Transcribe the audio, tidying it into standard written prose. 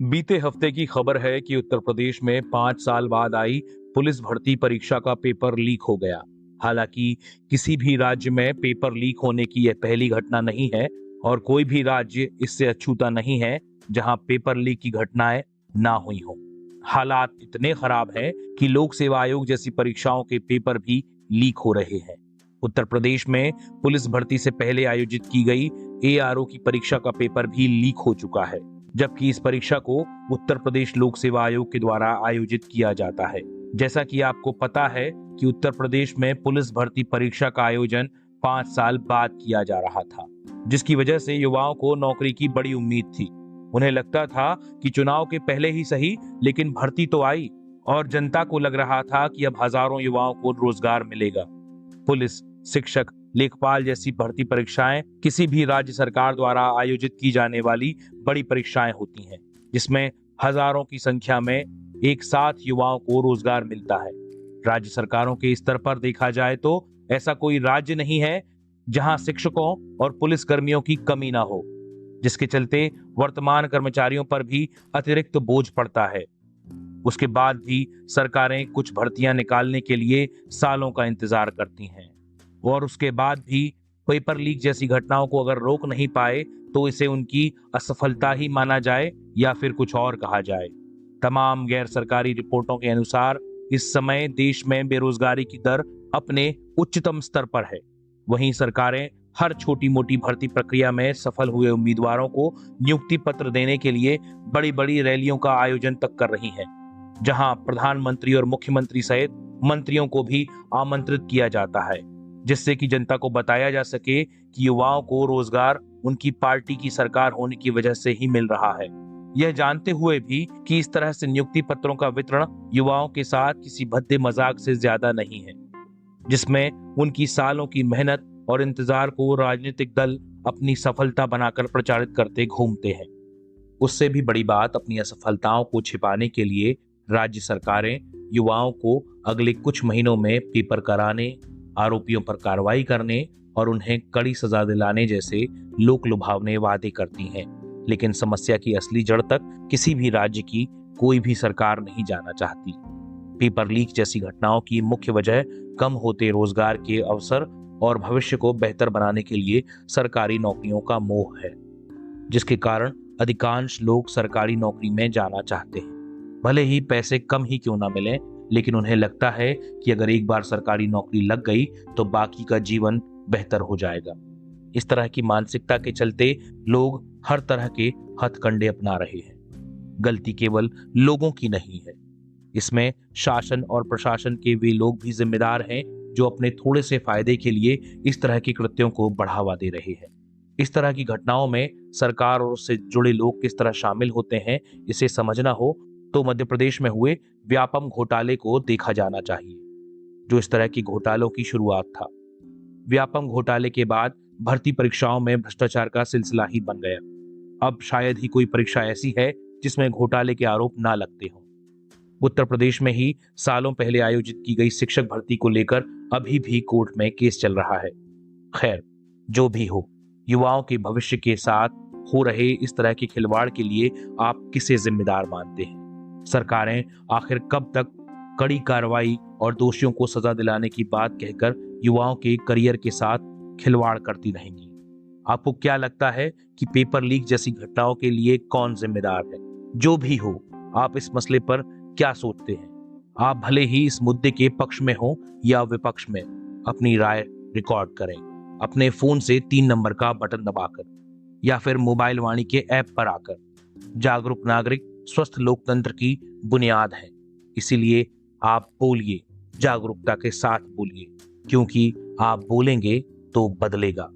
बीते हफ्ते की खबर है कि उत्तर प्रदेश में 5 साल बाद आई पुलिस भर्ती परीक्षा का पेपर लीक हो गया। हालांकि किसी भी राज्य में पेपर लीक होने की यह पहली घटना नहीं है और कोई भी राज्य इससे अछूता नहीं है जहां पेपर लीक की घटनाएं ना हुई हों। हालात इतने खराब हैं कि लोक सेवा आयोग जैसी परीक्षाओं के पेपर भी लीक हो रहे हैं। उत्तर प्रदेश में पुलिस भर्ती से पहले आयोजित की गई एआरओ की परीक्षा का पेपर भी लीक हो चुका है, जबकि इस परीक्षा को उत्तर प्रदेश लोक सेवा आयोग के द्वारा आयोजित किया जाता है। जैसा कि आपको पता है कि उत्तर प्रदेश में पुलिस भर्ती परीक्षा का आयोजन 5 साल बाद किया जा रहा था, जिसकी वजह से युवाओं को नौकरी की बड़ी उम्मीद थी। उन्हें लगता था कि चुनाव के पहले ही सही, लेकिन भर्ती तो आई और जनता को लग रहा था कि अब हजारों युवाओं को रोजगार मिलेगा। पुलिस, शिक्षक, लेखपाल जैसी भर्ती परीक्षाएं किसी भी राज्य सरकार द्वारा आयोजित की जाने वाली बड़ी परीक्षाएं होती हैं, जिसमें हजारों की संख्या में एक साथ युवाओं को रोजगार मिलता है। राज्य सरकारों के स्तर पर देखा जाए तो ऐसा कोई राज्य नहीं है जहां शिक्षकों और पुलिस कर्मियों की कमी ना हो, जिसके चलते वर्तमान कर्मचारियों पर भी अतिरिक्त बोझ पड़ता है। उसके बाद भी सरकारें कुछ भर्तियां निकालने के लिए सालों का इंतजार करती हैं और उसके बाद भी पेपर लीक जैसी घटनाओं को अगर रोक नहीं पाए तो इसे उनकी असफलता ही माना जाए या फिर कुछ और कहा जाए। तमाम गैर सरकारी रिपोर्टों के अनुसार इस समय देश में बेरोजगारी की दर अपने उच्चतम स्तर पर है। वहीं सरकारें हर छोटी मोटी भर्ती प्रक्रिया में सफल हुए उम्मीदवारों को नियुक्ति पत्र देने के लिए बड़ी बड़ी रैलियों का आयोजन तक कर रही हैं, जहां प्रधानमंत्री और मुख्यमंत्री सहित मंत्रियों को भी आमंत्रित किया जाता है, जिससे कि जनता को बताया जा सके कि युवाओं को रोजगार उनकी पार्टी की सरकार होने की वजह से ही मिल रहा है। यह जानते हुए भी कि इस तरह से नियुक्ति पत्रों का वितरण युवाओं के साथ किसी भद्दे मजाक से ज्यादा नहीं है, जिसमें उनकी सालों की मेहनत और इंतजार को राजनीतिक दल अपनी सफलता बनाकर प्रचारित करते घूमते हैं। उससे भी बड़ी बात, अपनी असफलताओं को छिपाने के लिए राज्य सरकारें युवाओं को अगले कुछ महीनों में पेपर कराने, आरोपियों पर कार्रवाई करने और उन्हें कड़ी सजा दिलाने जैसे लोक लुभावने वादे करती हैं। लेकिन समस्या की असली जड़ तक किसी भी राज्य की कोई भी सरकार नहीं जाना चाहती। पेपर लीक जैसी घटनाओं की मुख्य वजह कम होते रोजगार के अवसर और भविष्य को बेहतर बनाने के लिए सरकारी नौकरियों का मोह है, जिसके कारण अधिकांश लोग सरकारी नौकरी में जाना चाहते हैं। भले ही पैसे कम ही क्यों ना मिले, लेकिन उन्हें लगता है कि अगर एक बार सरकारी नौकरी लग गई तो बाकी का जीवन बेहतर हो जाएगा। इस तरह की मानसिकता के चलते लोग हर तरह के हथकंडे अपना रहे हैं। गलती केवल लोगों की नहीं है, इसमें शासन और प्रशासन के वे लोग भी जिम्मेदार हैं जो अपने थोड़े से फायदे के लिए इस तरह के कृत्यों को बढ़ावा दे रहे हैं। इस तरह की घटनाओं में सरकार और उससे जुड़े लोग किस तरह शामिल होते हैं, इसे समझना हो तो मध्य प्रदेश में हुए व्यापम घोटाले को देखा जाना चाहिए, जो इस तरह की घोटालों की शुरुआत था। व्यापम घोटाले के बाद भर्ती परीक्षाओं में भ्रष्टाचार का सिलसिला ही बन गया। अब शायद ही कोई परीक्षा ऐसी है जिसमें घोटाले के आरोप ना लगते हों। उत्तर प्रदेश में ही सालों पहले आयोजित की गई शिक्षक भर्ती को लेकर अभी भी कोर्ट में केस चल रहा है। खैर, जो भी हो, युवाओं के भविष्य के साथ हो रहे इस तरह के खिलवाड़ के लिए आप किसे जिम्मेदार मानते हैं? सरकारें आखिर कब तक कड़ी कार्रवाई और दोषियों को सजा दिलाने की बात कहकर युवाओं के करियर के साथ खिलवाड़ करती रहेंगी? आपको क्या लगता है कि पेपर लीक जैसी घटनाओं के लिए कौन जिम्मेदार है? जो भी हो, आप इस मसले पर क्या सोचते हैं? आप भले ही इस मुद्दे के पक्ष में हो या विपक्ष में, अपनी राय रिकॉर्ड करें अपने फोन से 3 नंबर का बटन दबाकर या फिर मोबाइल वाणी के ऐप पर आकर। जागरूक नागरिक स्वस्थ लोकतंत्र की बुनियाद है, इसीलिए आप बोलिए, जागरूकता के साथ बोलिए, क्योंकि आप बोलेंगे तो बदलेगा।